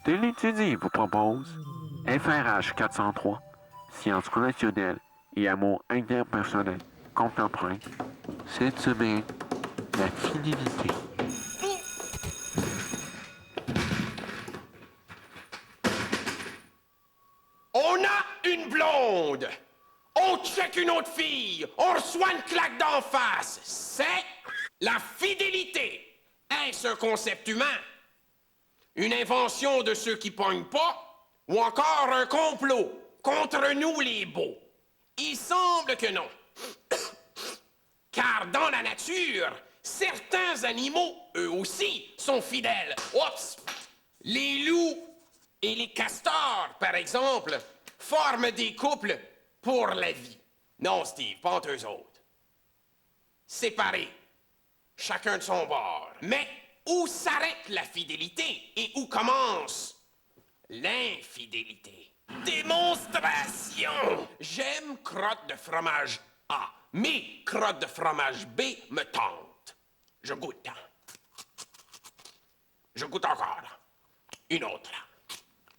Télétudie vous propose FRH 403, Sciences relationnelles et amour interpersonnel contemporain. Cette semaine, la fidélité. On a une blonde. On check une autre fille. On reçoit une claque d'en face. C'est la fidélité. Est-ce un concept humain? Une invention de ceux qui pognent pas? Ou encore un complot contre nous les beaux? Il semble que non. Car dans la nature, certains animaux, eux aussi, sont fidèles. Oups! Les loups et les castors, par exemple, forment des couples pour la vie. Non, Steve, pas entre eux autres. Séparés, chacun de son bord. Mais où s'arrête la fidélité et où commence l'infidélité? Démonstration! J'aime crotte de fromage A, mais crotte de fromage B me tente. Je goûte. Je goûte encore. Une autre.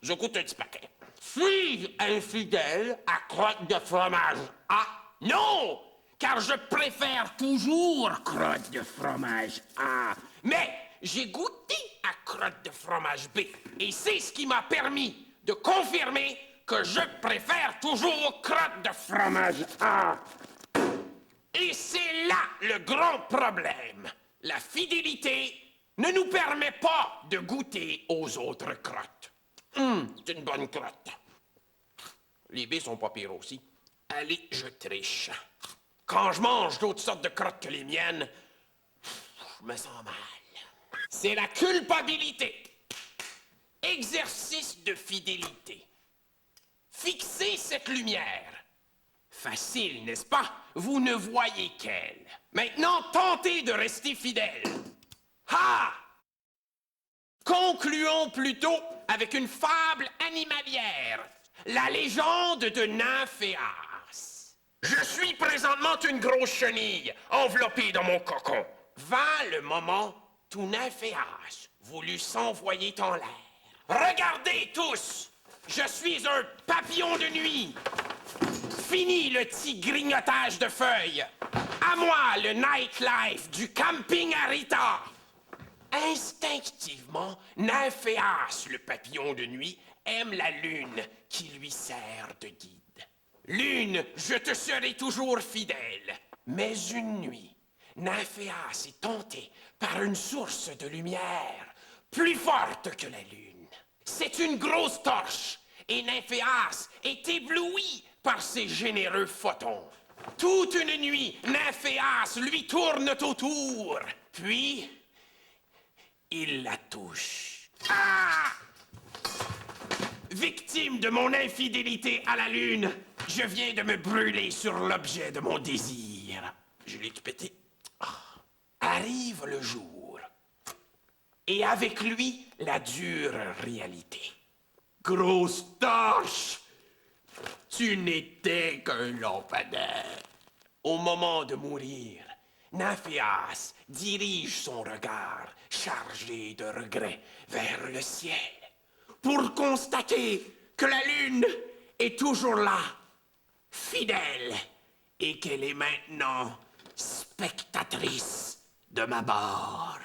Je goûte un petit paquet. Suis-je infidèle à crotte de fromage A? Non! Car je préfère toujours crotte de fromage A. Mais j'ai goûté à crotte de fromage B. Et c'est ce qui m'a permis de confirmer que je préfère toujours crotte de fromage A. Et c'est là le grand problème. La fidélité ne nous permet pas de goûter aux autres crottes. C'est une bonne crotte. Les baies sont pas pires aussi. Allez, je triche. Quand je mange d'autres sortes de crottes que les miennes, je me sens mal. C'est la culpabilité. Exercice de fidélité. Fixez cette lumière. Facile, n'est-ce pas? Vous ne voyez qu'elle. Maintenant, tentez de rester fidèle. Ah! Concluons plutôt avec une fable animalière. La légende de Nymphéas. Je suis présentement une grosse chenille, enveloppée dans mon cocon. Vint le moment où Nymphéas voulut s'envoyer en l'air. Regardez tous! Je suis un papillon de nuit. Fini le petit grignotage de feuilles. À moi le nightlife du camping Arita. Instinctivement, Nymphéas, le papillon de nuit, aime la lune qui lui sert de guide. Lune, je te serai toujours fidèle. Mais une nuit, Nymphéas est tenté par une source de lumière plus forte que la lune. C'est une grosse torche et Nymphéas est ébloui par ses généreux photons. Toute une nuit, Nymphéas lui tourne autour. Puis, il la touche. Ah! Victime de mon infidélité à la lune, je viens de me brûler sur l'objet de mon désir. Je l'ai pété. Ah. Arrive le jour. Et avec lui, la dure réalité. Grosse torche! Tu n'étais qu'un lampadaire. Au moment de mourir, Nymphéas dirige son regard, chargé de regrets, vers le ciel, pour constater que la lune est toujours là, fidèle, et qu'elle est maintenant spectatrice de ma mort.